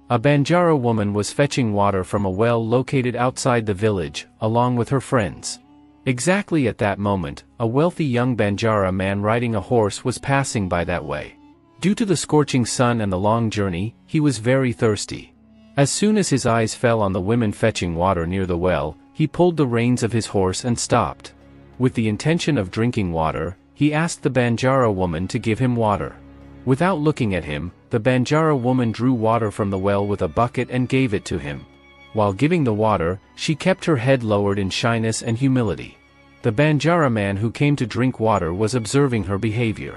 A Banjara woman was fetching water from a well located outside the village, along with her friends. Exactly at that moment, a wealthy young Banjara man riding a horse was passing by that way. Due to the scorching sun and the long journey, he was very thirsty. As soon as his eyes fell on the women fetching water near the well, he pulled the reins of his horse and stopped. With the intention of drinking water, he asked the Banjara woman to give him water. Without looking at him, the Banjara woman drew water from the well with a bucket and gave it to him. While giving the water, she kept her head lowered in shyness and humility. The Banjara man who came to drink water was observing her behavior.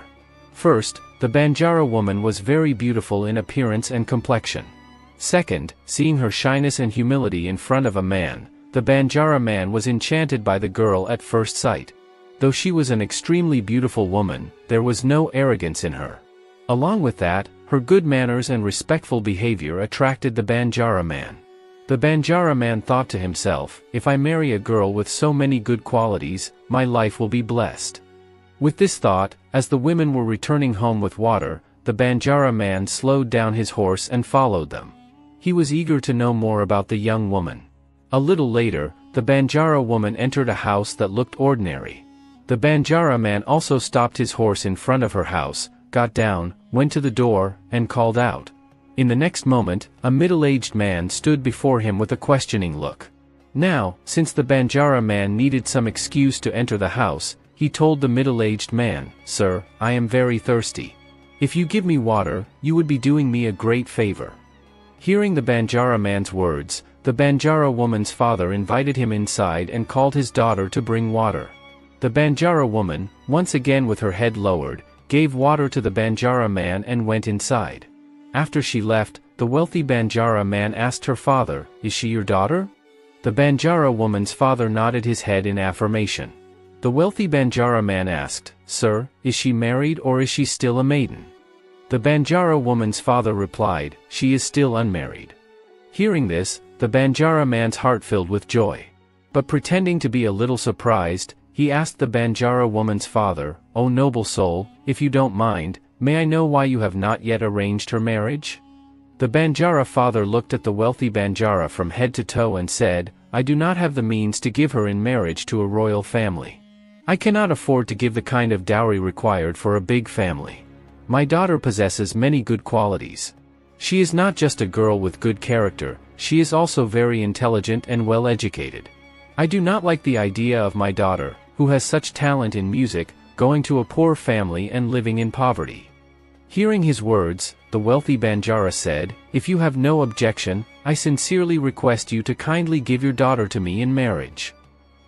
First, the Banjara woman was very beautiful in appearance and complexion. Second, seeing her shyness and humility in front of a man, the Banjara man was enchanted by the girl at first sight. Though she was an extremely beautiful woman, there was no arrogance in her. Along with that, her good manners and respectful behavior attracted the Banjara man. The Banjara man thought to himself, if I marry a girl with so many good qualities, my life will be blessed. With this thought, as the women were returning home with water, the Banjara man slowed down his horse and followed them. He was eager to know more about the young woman. A little later, the Banjara woman entered a house that looked ordinary. The Banjara man also stopped his horse in front of her house, got down, went to the door, and called out. In the next moment, a middle-aged man stood before him with a questioning look. Now, since the Banjara man needed some excuse to enter the house, he told the middle-aged man, "Sir, I am very thirsty. If you give me water, you would be doing me a great favor." Hearing the Banjara man's words, the Banjara woman's father invited him inside and called his daughter to bring water. The Banjara woman, once again with her head lowered, gave water to the Banjara man and went inside. After she left, the wealthy Banjara man asked her father, "Is she your daughter?" The Banjara woman's father nodded his head in affirmation. The wealthy Banjara man asked, "Sir, is she married or is she still a maiden?" The Banjara woman's father replied, "She is still unmarried." Hearing this, the Banjara man's heart filled with joy. But pretending to be a little surprised, he asked the Banjara woman's father, "O noble soul, if you don't mind, may I know why you have not yet arranged her marriage?" The Banjara father looked at the wealthy Banjara from head to toe and said, "I do not have the means to give her in marriage to a royal family. I cannot afford to give the kind of dowry required for a big family. My daughter possesses many good qualities. She is not just a girl with good character, she is also very intelligent and well educated. I do not like the idea of my daughter, who has such talent in music, going to a poor family and living in poverty." Hearing his words, the wealthy Banjara said, "If you have no objection, I sincerely request you to kindly give your daughter to me in marriage."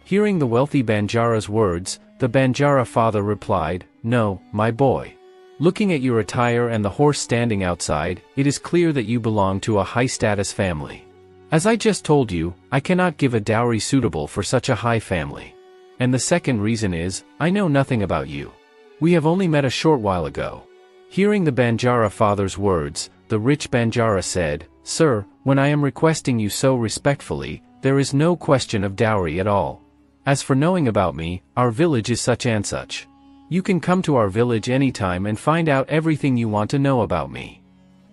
Hearing the wealthy Banjara's words, the Banjara father replied, "No, my boy. Looking at your attire and the horse standing outside, it is clear that you belong to a high-status family. As I just told you, I cannot give a dowry suitable for such a high family. And the second reason is, I know nothing about you. We have only met a short while ago." Hearing the Banjara father's words, the rich Banjara said, "Sir, when I am requesting you so respectfully, there is no question of dowry at all. As for knowing about me, our village is such and such. You can come to our village anytime and find out everything you want to know about me."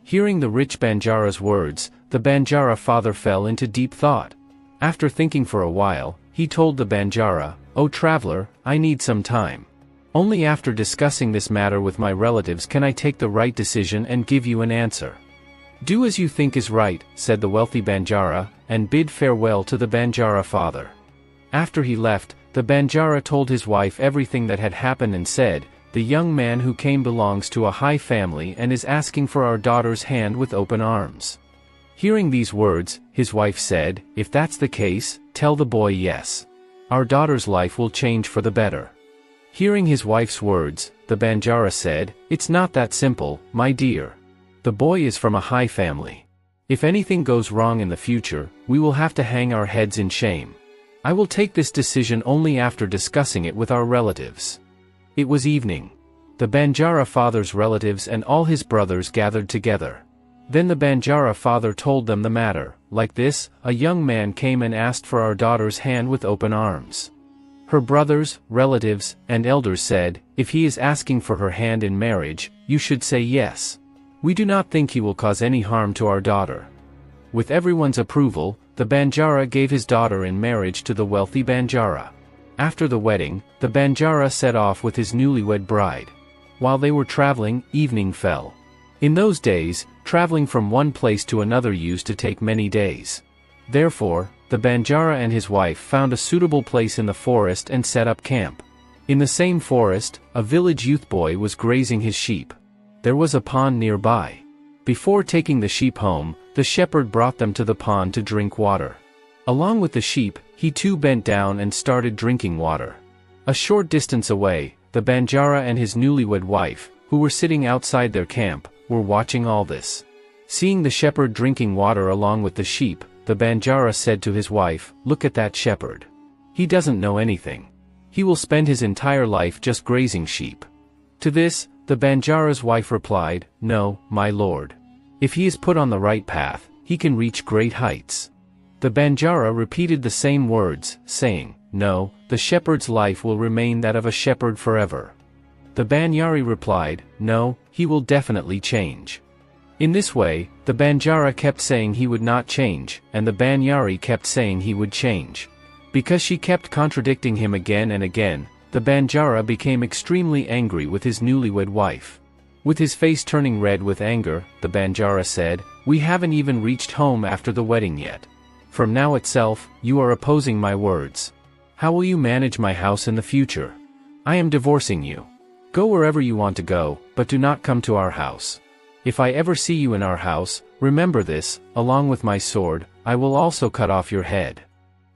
Hearing the rich Banjara's words, the Banjara father fell into deep thought. After thinking for a while, he told the Banjara, "O traveler, I need some time. Only after discussing this matter with my relatives can I take the right decision and give you an answer." "Do as you think is right," said the wealthy Banjara, and bid farewell to the Banjara father. After he left, the Banjara told his wife everything that had happened and said, "The young man who came belongs to a high family and is asking for our daughter's hand with open arms." Hearing these words, his wife said, "If that's the case, tell the boy yes. Our daughter's life will change for the better." Hearing his wife's words, the Banjara said, "It's not that simple, my dear. The boy is from a high family. If anything goes wrong in the future, we will have to hang our heads in shame. I will take this decision only after discussing it with our relatives." It was evening. The Banjara father's relatives and all his brothers gathered together. Then the Banjara father told them the matter. "Like this, a young man came and asked for our daughter's hand with open arms. Her brothers, relatives, and elders said, 'If he is asking for her hand in marriage, you should say yes. We do not think he will cause any harm to our daughter. with everyone's approval, the Banjara gave his daughter in marriage to the wealthy Banjara. After the wedding, the Banjara set off with his newlywed bride. While they were traveling, evening fell. In those days, traveling from one place to another used to take many days. Therefore, the Banjara and his wife found a suitable place in the forest and set up camp. In the same forest, a village youth boy was grazing his sheep. There was a pond nearby. Before taking the sheep home, the shepherd brought them to the pond to drink water. Along with the sheep, he too bent down and started drinking water. A short distance away, the Banjara and his newlywed wife, who were sitting outside their camp, were watching all this. Seeing the shepherd drinking water along with the sheep, the Banjara said to his wife, "Look at that shepherd. He doesn't know anything. He will spend his entire life just grazing sheep." To this, the Banjara's wife replied, "No, my lord. If he is put on the right path, he can reach great heights." The Banjara repeated the same words, saying, "No, the shepherd's life will remain that of a shepherd forever." The Banjari replied, "No, he will definitely change." In this way, the Banjara kept saying he would not change, and the Banjari kept saying he would change. Because she kept contradicting him again and again, the Banjara became extremely angry with his newlywed wife. With his face turning red with anger, the Banjara said, "We haven't even reached home after the wedding yet. From now itself, you are opposing my words. How will you manage my house in the future? I am divorcing you. Go wherever you want to go, but do not come to our house. If I ever see you in our house, remember this, along with my sword, I will also cut off your head."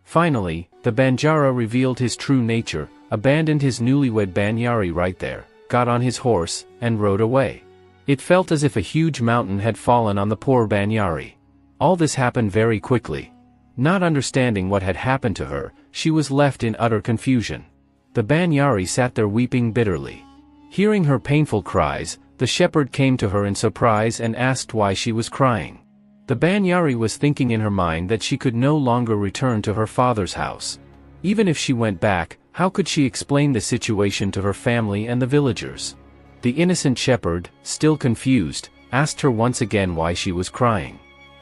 Finally, the Banjara revealed his true nature, abandoned his newlywed Banjari right there, got on his horse, and rode away. It felt as if a huge mountain had fallen on the poor Banjari. All this happened very quickly. Not understanding what had happened to her, she was left in utter confusion. The Banjari sat there weeping bitterly. Hearing her painful cries, the shepherd came to her in surprise and asked why she was crying. The Banjari was thinking in her mind that she could no longer return to her father's house. Even if she went back, how could she explain the situation to her family and the villagers? The innocent shepherd, still confused, asked her once again why she was crying.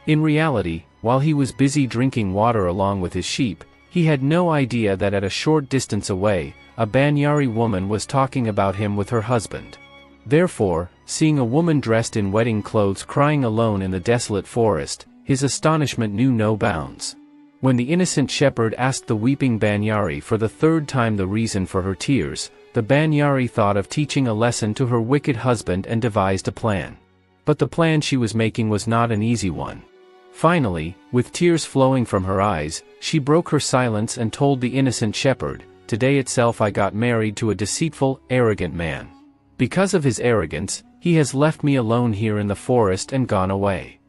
In reality, while he was busy drinking water along with his sheep, he had no idea that at a short distance away, a Banjari woman was talking about him with her husband. Therefore, seeing a woman dressed in wedding clothes crying alone in the desolate forest, his astonishment knew no bounds. When the innocent shepherd asked the weeping Banjari for the third time the reason for her tears, the Banjari thought of teaching a lesson to her wicked husband and devised a plan. But the plan she was making was not an easy one. Finally, with tears flowing from her eyes, she broke her silence and told the innocent shepherd, "Today itself I got married to a deceitful, arrogant man. Because of his arrogance, he has left me alone here in the forest and gone away."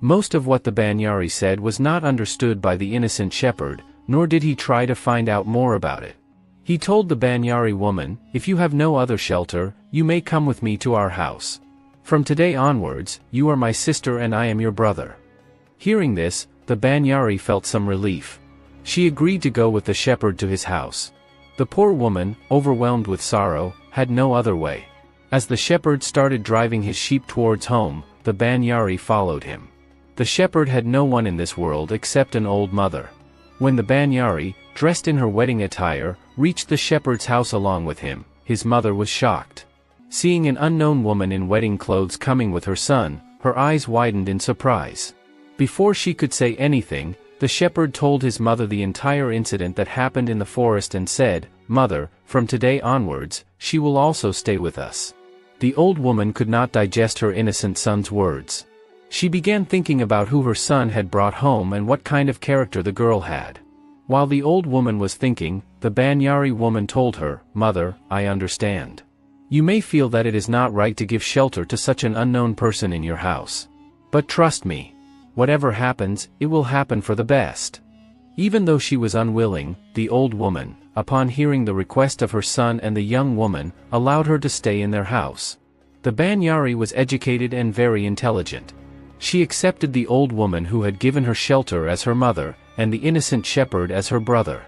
Most of what the Banjari said was not understood by the innocent shepherd, nor did he try to find out more about it. He told the Banjari woman, "If you have no other shelter, you may come with me to our house. From today onwards, you are my sister and I am your brother." Hearing this, the Banjari felt some relief. She agreed to go with the shepherd to his house. The poor woman, overwhelmed with sorrow, had no other way. As the shepherd started driving his sheep towards home, the Banjari followed him. The shepherd had no one in this world except an old mother. When the Banjari, dressed in her wedding attire, reached the shepherd's house along with him, his mother was shocked. Seeing an unknown woman in wedding clothes coming with her son, her eyes widened in surprise. Before she could say anything, the shepherd told his mother the entire incident that happened in the forest and said, "Mother, from today onwards, she will also stay with us." The old woman could not digest her innocent son's words. She began thinking about who her son had brought home and what kind of character the girl had. While the old woman was thinking, the Banjari woman told her, "Mother, I understand. You may feel that it is not right to give shelter to such an unknown person in your house. But trust me. Whatever happens, it will happen for the best." Even though she was unwilling, the old woman, upon hearing the request of her son and the young woman, allowed her to stay in their house. The Banjari was educated and very intelligent. She accepted the old woman who had given her shelter as her mother, and the innocent shepherd as her brother.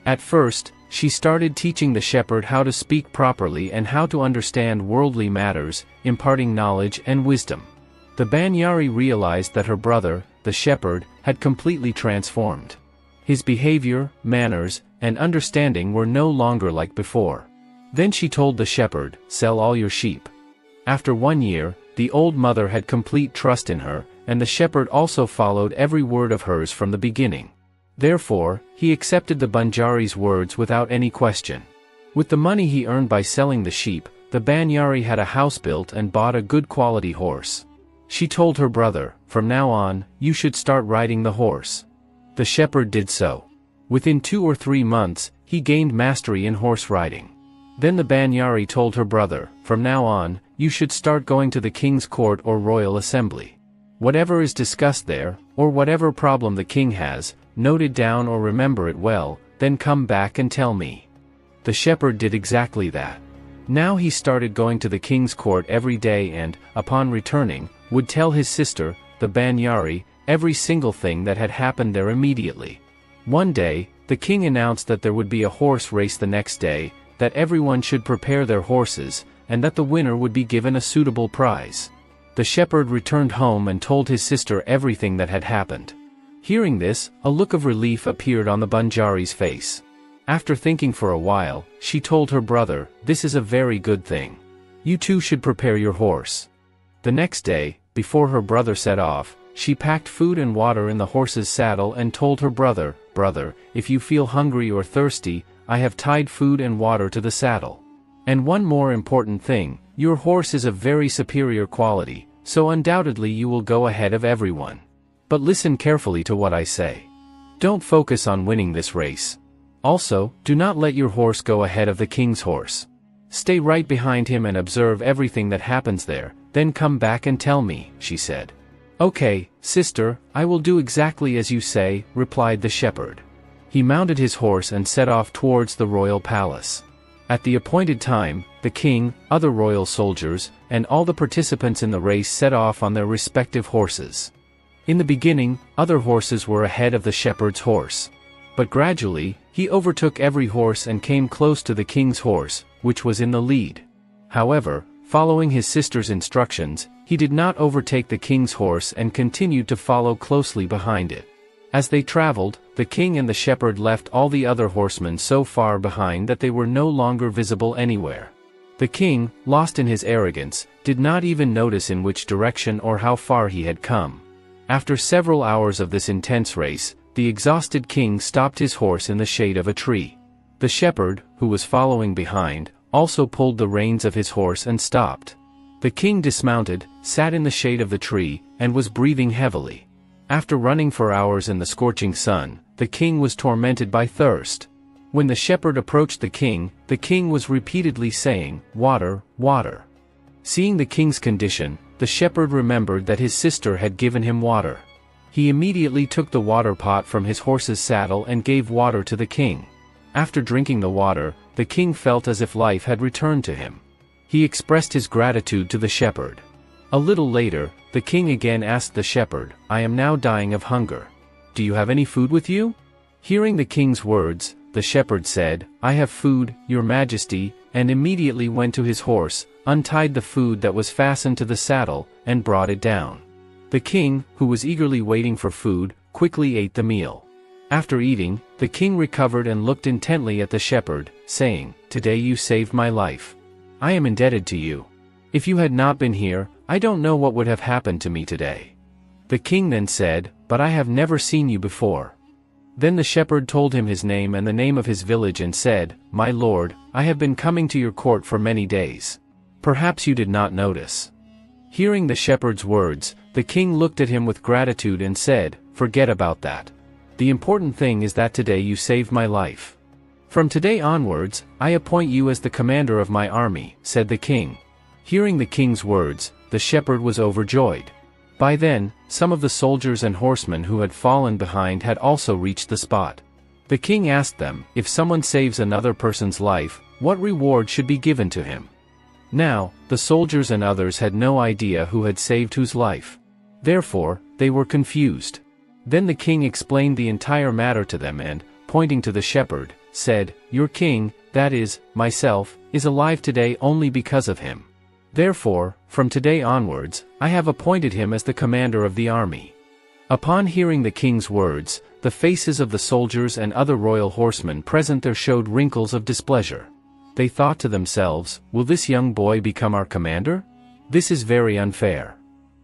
At first, she started teaching the shepherd how to speak properly and how to understand worldly matters, imparting knowledge and wisdom. The Banjari realized that her brother, the shepherd, had completely transformed. His behavior, manners, and understanding were no longer like before. Then she told the shepherd, "Sell all your sheep." After 1 year, the old mother had complete trust in her, and the shepherd also followed every word of hers from the beginning. Therefore, he accepted the Banjari's words without any question. With the money he earned by selling the sheep, the Banjari had a house built and bought a good quality horse. She told her brother, "From now on, you should start riding the horse." The shepherd did so. Within 2 or 3 months, he gained mastery in horse riding. Then the Banjari told her brother, "From now on, you should start going to the king's court or royal assembly. Whatever is discussed there, or whatever problem the king has, note it down or remember it well, then come back and tell me." The shepherd did exactly that. Now he started going to the king's court every day and, upon returning, would tell his sister, the Banjari, every single thing that had happened there immediately. One day, the king announced that there would be a horse race the next day, that everyone should prepare their horses, and that the winner would be given a suitable prize. The shepherd returned home and told his sister everything that had happened. Hearing this, a look of relief appeared on the Banjari's face. After thinking for a while, she told her brother, "This is a very good thing. You too should prepare your horse." The next day, before her brother set off, she packed food and water in the horse's saddle and told her brother, "Brother, if you feel hungry or thirsty, I have tied food and water to the saddle. And one more important thing, your horse is of very superior quality, so undoubtedly you will go ahead of everyone. But listen carefully to what I say. Don't focus on winning this race. Also, do not let your horse go ahead of the king's horse. Stay right behind him and observe everything that happens there, then come back and tell me," she said. "Okay, sister, I will do exactly as you say," replied the shepherd. He mounted his horse and set off towards the royal palace. At the appointed time, the king, other royal soldiers, and all the participants in the race set off on their respective horses. In the beginning, other horses were ahead of the shepherd's horse. But gradually, he overtook every horse and came close to the king's horse, which was in the lead. However, following his sister's instructions, he did not overtake the king's horse and continued to follow closely behind it. As they traveled, the king and the shepherd left all the other horsemen so far behind that they were no longer visible anywhere. The king, lost in his arrogance, did not even notice in which direction or how far he had come. After several hours of this intense race, the exhausted king stopped his horse in the shade of a tree. The shepherd, who was following behind, also pulled the reins of his horse and stopped. The king dismounted, sat in the shade of the tree, and was breathing heavily. After running for hours in the scorching sun, the king was tormented by thirst. When the shepherd approached the king was repeatedly saying, "Water, water." Seeing the king's condition, the shepherd remembered that his sister had given him water. He immediately took the water pot from his horse's saddle and gave water to the king. After drinking the water, the king felt as if life had returned to him. He expressed his gratitude to the shepherd. A little later, the king again asked the shepherd, "I am now dying of hunger. Do you have any food with you?" Hearing the king's words, the shepherd said, "I have food, your majesty," and immediately went to his horse, untied the food that was fastened to the saddle, and brought it down. The king, who was eagerly waiting for food, quickly ate the meal. After eating, the king recovered and looked intently at the shepherd, saying, "Today you saved my life. I am indebted to you. If you had not been here, I don't know what would have happened to me today." The king then said, "But I have never seen you before." Then the shepherd told him his name and the name of his village and said, "My lord, I have been coming to your court for many days. Perhaps you did not notice." Hearing the shepherd's words, the king looked at him with gratitude and said, "Forget about that. The important thing is that today you saved my life. From today onwards, I appoint you as the commander of my army," said the king. Hearing the king's words, the shepherd was overjoyed. By then, some of the soldiers and horsemen who had fallen behind had also reached the spot. The king asked them, if someone saves another person's life, what reward should be given to him? Now, the soldiers and others had no idea who had saved whose life. Therefore, they were confused. Then the king explained the entire matter to them and, pointing to the shepherd, said, "Your king, that is, myself, is alive today only because of him. Therefore, from today onwards, I have appointed him as the commander of the army." Upon hearing the king's words, the faces of the soldiers and other royal horsemen present there showed wrinkles of displeasure. They thought to themselves, will this young boy become our commander? This is very unfair.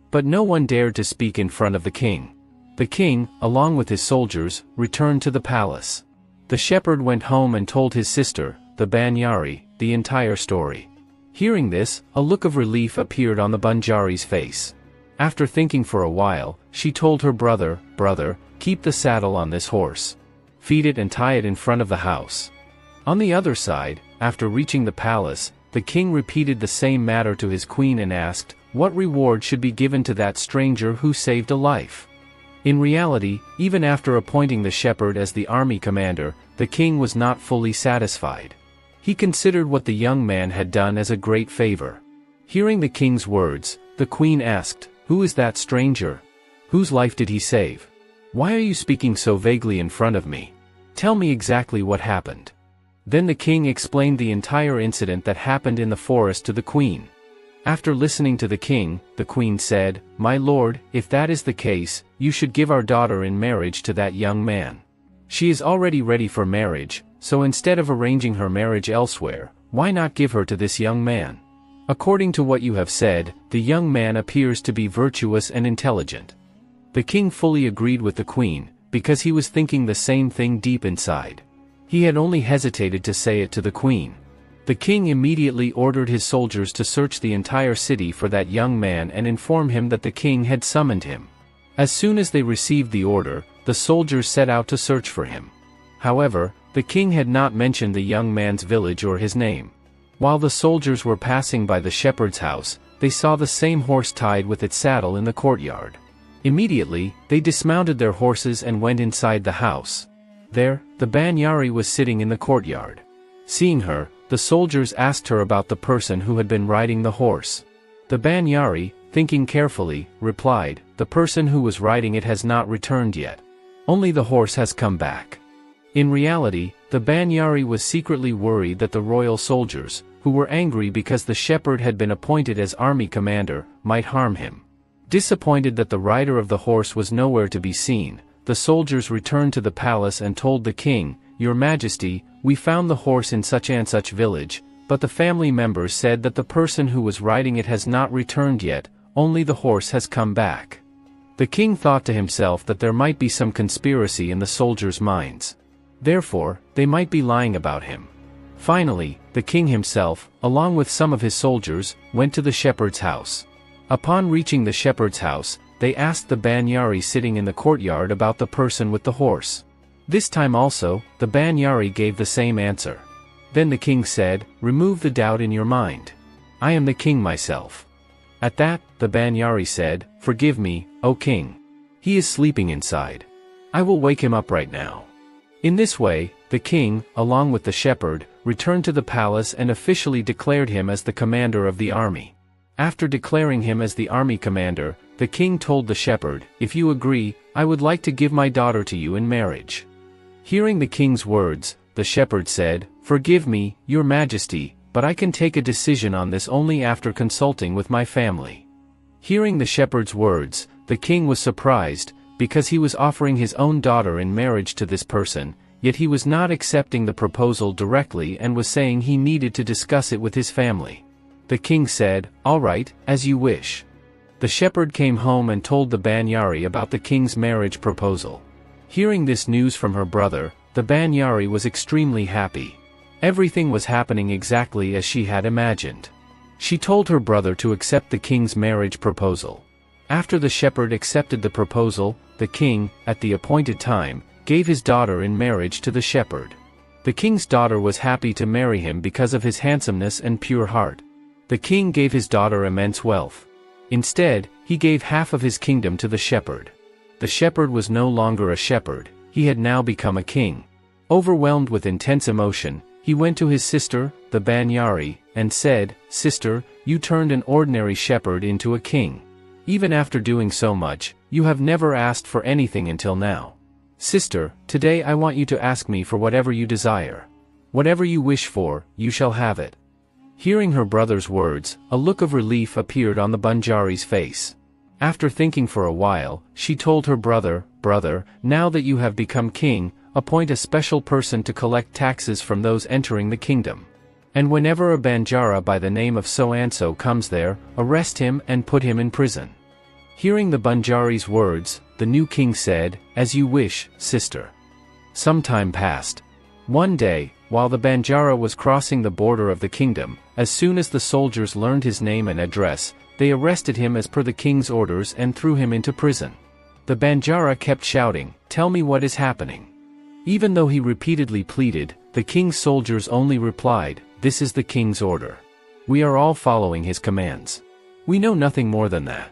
But no one dared to speak in front of the king. The king, along with his soldiers, returned to the palace. The shepherd went home and told his sister, the Banjari, the entire story. Hearing this, a look of relief appeared on the Banjari's face. After thinking for a while, she told her brother, "Brother, keep the saddle on this horse. Feed it and tie it in front of the house." On the other side, after reaching the palace, the king repeated the same matter to his queen and asked, what reward should be given to that stranger who saved a life? In reality, even after appointing the shepherd as the army commander, the king was not fully satisfied. He considered what the young man had done as a great favor. Hearing the king's words, the queen asked, "Who is that stranger? Whose life did he save? Why are you speaking so vaguely in front of me? Tell me exactly what happened." Then the king explained the entire incident that happened in the forest to the queen. After listening to the king, the queen said, "My lord, if that is the case, you should give our daughter in marriage to that young man. She is already ready for marriage, so instead of arranging her marriage elsewhere, why not give her to this young man? According to what you have said, the young man appears to be virtuous and intelligent." The king fully agreed with the queen, because he was thinking the same thing deep inside. He had only hesitated to say it to the queen. The king immediately ordered his soldiers to search the entire city for that young man and inform him that the king had summoned him. As soon as they received the order, the soldiers set out to search for him. However, the king had not mentioned the young man's village or his name. While the soldiers were passing by the shepherd's house, they saw the same horse tied with its saddle in the courtyard. Immediately, they dismounted their horses and went inside the house. There, the Banjari was sitting in the courtyard. Seeing her, the soldiers asked her about the person who had been riding the horse. The Banjari, thinking carefully, replied, "The person who was riding it has not returned yet. Only the horse has come back." In reality, the Banjari was secretly worried that the royal soldiers, who were angry because the shepherd had been appointed as army commander, might harm him. Disappointed that the rider of the horse was nowhere to be seen, the soldiers returned to the palace and told the king, "Your Majesty, we found the horse in such and such village, but the family members said that the person who was riding it has not returned yet, only the horse has come back." The king thought to himself that there might be some conspiracy in the soldiers' minds. Therefore, they might be lying about him. Finally, the king himself, along with some of his soldiers, went to the shepherd's house. Upon reaching the shepherd's house, they asked the Banjari sitting in the courtyard about the person with the horse. This time also, the Banjari gave the same answer. Then the king said, "Remove the doubt in your mind. I am the king myself." At that, the Banjari said, "Forgive me, O king. He is sleeping inside. I will wake him up right now." In this way, the king, along with the shepherd, returned to the palace and officially declared him as the commander of the army. After declaring him as the army commander, the king told the shepherd, "If you agree, I would like to give my daughter to you in marriage." Hearing the king's words, the shepherd said, "Forgive me, your majesty, but I can take a decision on this only after consulting with my family." Hearing the shepherd's words, the king was surprised, because he was offering his own daughter in marriage to this person, yet he was not accepting the proposal directly and was saying he needed to discuss it with his family. The king said, "All right, as you wish." The shepherd came home and told the Banjari about the king's marriage proposal. Hearing this news from her brother, the Banjari was extremely happy. Everything was happening exactly as she had imagined. She told her brother to accept the king's marriage proposal. After the shepherd accepted the proposal, the king, at the appointed time, gave his daughter in marriage to the shepherd. The king's daughter was happy to marry him because of his handsomeness and pure heart. The king gave his daughter immense wealth. Instead, he gave half of his kingdom to the shepherd. The shepherd was no longer a shepherd, he had now become a king. Overwhelmed with intense emotion, he went to his sister, the Banjari, and said, "Sister, you turned an ordinary shepherd into a king. Even after doing so much, you have never asked for anything until now. Sister, today I want you to ask me for whatever you desire. Whatever you wish for, you shall have it." Hearing her brother's words, a look of relief appeared on the Banjari's face. After thinking for a while, she told her brother, "Brother, now that you have become king, appoint a special person to collect taxes from those entering the kingdom. And whenever a Banjara by the name of so-and-so comes there, arrest him and put him in prison." Hearing the Banjari's words, the new king said, "As you wish, sister." Some time passed. One day, while the Banjara was crossing the border of the kingdom, as soon as the soldiers learned his name and address, they arrested him as per the king's orders and threw him into prison. The Banjara kept shouting, "Tell me what is happening." Even though he repeatedly pleaded, the king's soldiers only replied, "This is the king's order. We are all following his commands. We know nothing more than that."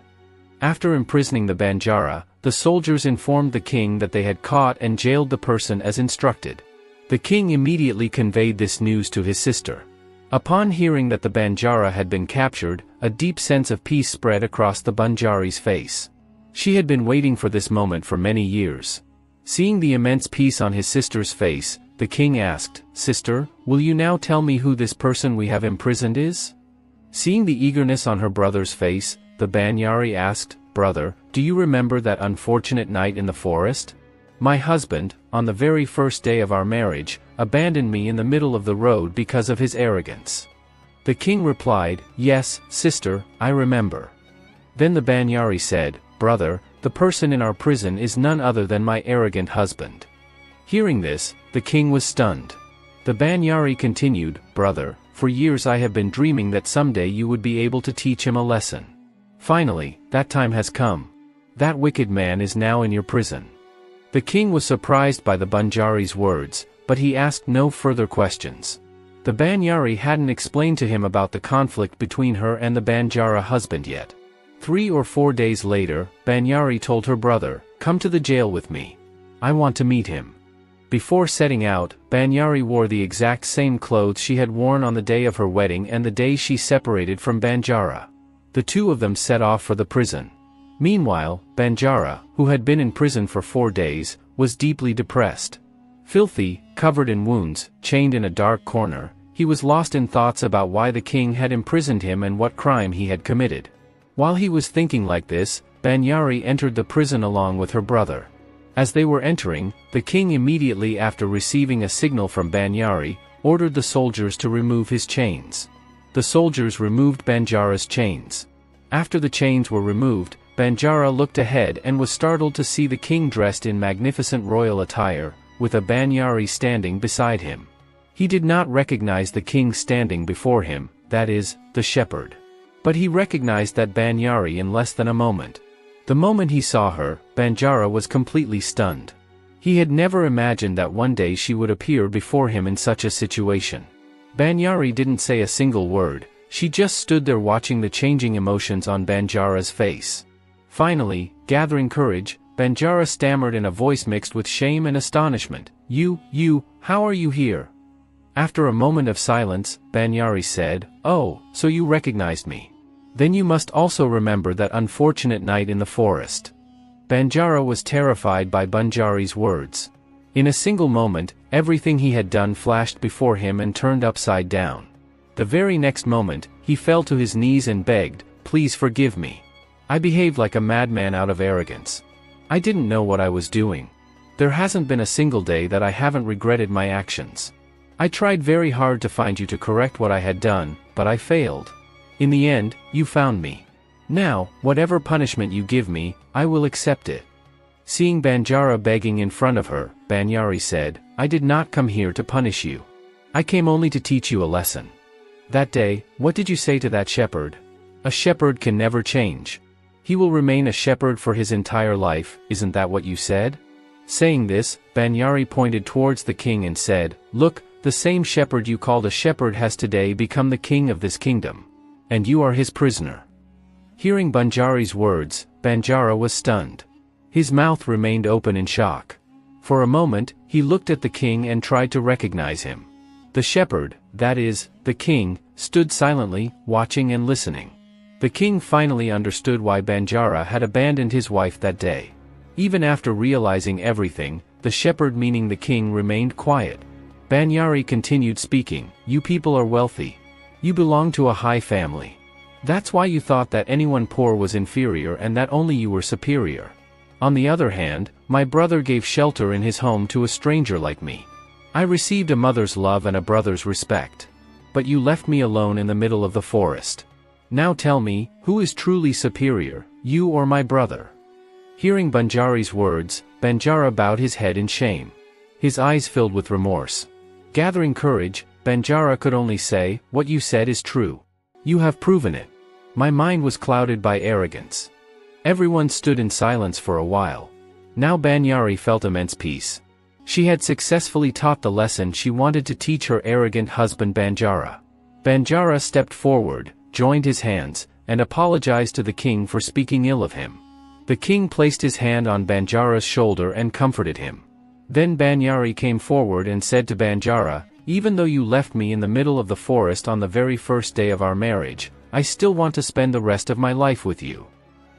After imprisoning the Banjara, the soldiers informed the king that they had caught and jailed the person as instructed. The king immediately conveyed this news to his sister. Upon hearing that the Banjara had been captured, a deep sense of peace spread across the Banjari's face. She had been waiting for this moment for many years. Seeing the immense peace on his sister's face, the king asked, "Sister, will you now tell me who this person we have imprisoned is?" Seeing the eagerness on her brother's face, the Banjari asked, "Brother, do you remember that unfortunate night in the forest? My husband, on the very first day of our marriage, abandoned me in the middle of the road because of his arrogance." The king replied, "Yes, sister, I remember." Then the Banjari said, "Brother, the person in our prison is none other than my arrogant husband." Hearing this, the king was stunned. The Banjari continued, "Brother, for years I have been dreaming that someday you would be able to teach him a lesson. Finally, that time has come. That wicked man is now in your prison." The king was surprised by the Banjari's words, but he asked no further questions. The Banjari hadn't explained to him about the conflict between her and the Banjara husband yet. 3 or 4 days later, Banjari told her brother, "Come to the jail with me. I want to meet him." Before setting out, Banjari wore the exact same clothes she had worn on the day of her wedding and the day she separated from Banjara. The two of them set off for the prison. Meanwhile, Banjara, who had been in prison for 4 days, was deeply depressed. Filthy, covered in wounds, chained in a dark corner, he was lost in thoughts about why the king had imprisoned him and what crime he had committed. While he was thinking like this, Banjari entered the prison along with her brother. As they were entering, the king immediately after receiving a signal from Banjari, ordered the soldiers to remove his chains. The soldiers removed Banjara's chains. After the chains were removed, Banjara looked ahead and was startled to see the king dressed in magnificent royal attire, with a Banjari standing beside him. He did not recognize the king standing before him, that is, the shepherd. But he recognized that Banjari in less than a moment. The moment he saw her, Banjara was completely stunned. He had never imagined that one day she would appear before him in such a situation. Banjari didn't say a single word, she just stood there watching the changing emotions on Banjara's face. Finally, gathering courage, Banjara stammered in a voice mixed with shame and astonishment, You, how are you here?" After a moment of silence, Banjari said, "Oh, so you recognized me. Then you must also remember that unfortunate night in the forest." Banjara was terrified by Banjari's words. In a single moment, everything he had done flashed before him and turned upside down. The very next moment, he fell to his knees and begged, "Please forgive me. I behaved like a madman out of arrogance. I didn't know what I was doing. There hasn't been a single day that I haven't regretted my actions. I tried very hard to find you to correct what I had done, but I failed. In the end, you found me. Now, whatever punishment you give me, I will accept it." Seeing Banjara begging in front of her, Banjari said, "I did not come here to punish you. I came only to teach you a lesson. That day, what did you say to that shepherd? A shepherd can never change. He will remain a shepherd for his entire life, isn't that what you said?" Saying this, Banjari pointed towards the king and said, "Look, the same shepherd you called a shepherd has today become the king of this kingdom. And you are his prisoner." Hearing Banjari's words, Banjara was stunned. His mouth remained open in shock. For a moment, he looked at the king and tried to recognize him. The shepherd, that is, the king, stood silently, watching and listening. The king finally understood why Banjara had abandoned his wife that day. Even after realizing everything, the shepherd, meaning the king, remained quiet. Banjari continued speaking, "You people are wealthy. You belong to a high family. That's why you thought that anyone poor was inferior and that only you were superior. On the other hand, my brother gave shelter in his home to a stranger like me. I received a mother's love and a brother's respect. But you left me alone in the middle of the forest. Now tell me, who is truly superior, you or my brother?" Hearing Banjari's words, Banjara bowed his head in shame. His eyes filled with remorse. Gathering courage, Banjara could only say, "What you said is true. You have proven it." My mind was clouded by arrogance. Everyone stood in silence for a while. Now Banjari felt immense peace. She had successfully taught the lesson she wanted to teach her arrogant husband Banjara. Banjara stepped forward, joined his hands, and apologized to the king for speaking ill of him. The king placed his hand on Banjara's shoulder and comforted him. Then Banjari came forward and said to Banjara, "Even though you left me in the middle of the forest on the very first day of our marriage, I still want to spend the rest of my life with you."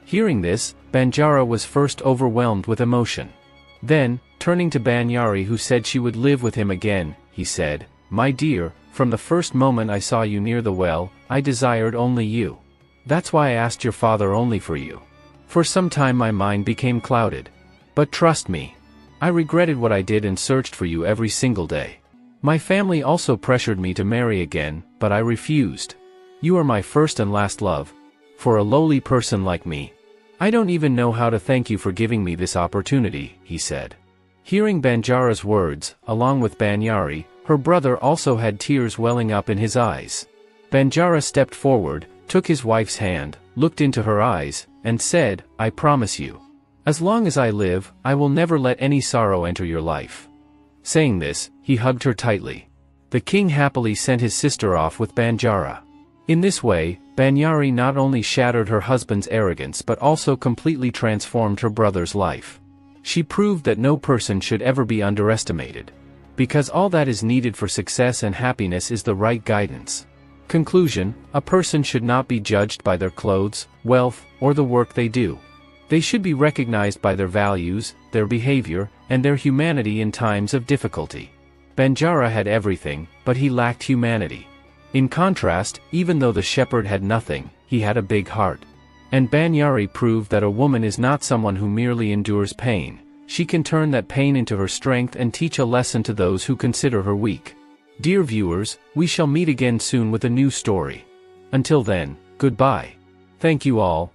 Hearing this, Banjara was first overwhelmed with emotion. Then, turning to Banjari who said she would live with him again, he said, "My dear, from the first moment I saw you near the well, I desired only you. That's why I asked your father only for you. For some time my mind became clouded. But trust me. I regretted what I did and searched for you every single day. My family also pressured me to marry again, but I refused. You are my first and last love. For a lowly person like me, I don't even know how to thank you for giving me this opportunity," he said. Hearing Banjara's words, along with Banjari, her brother also had tears welling up in his eyes. Banjara stepped forward, took his wife's hand, looked into her eyes, and said, "I promise you. As long as I live, I will never let any sorrow enter your life." Saying this, he hugged her tightly. The king happily sent his sister off with Banjara. In this way, Banjari not only shattered her husband's arrogance but also completely transformed her brother's life. She proved that no person should ever be underestimated. Because all that is needed for success and happiness is the right guidance. Conclusion: a person should not be judged by their clothes, wealth, or the work they do. They should be recognized by their values, their behavior, and their humanity in times of difficulty. Banjara had everything, but he lacked humanity. In contrast, even though the shepherd had nothing, he had a big heart. And Banjari proved that a woman is not someone who merely endures pain. She can turn that pain into her strength and teach a lesson to those who consider her weak. Dear viewers, we shall meet again soon with a new story. Until then, goodbye. Thank you all.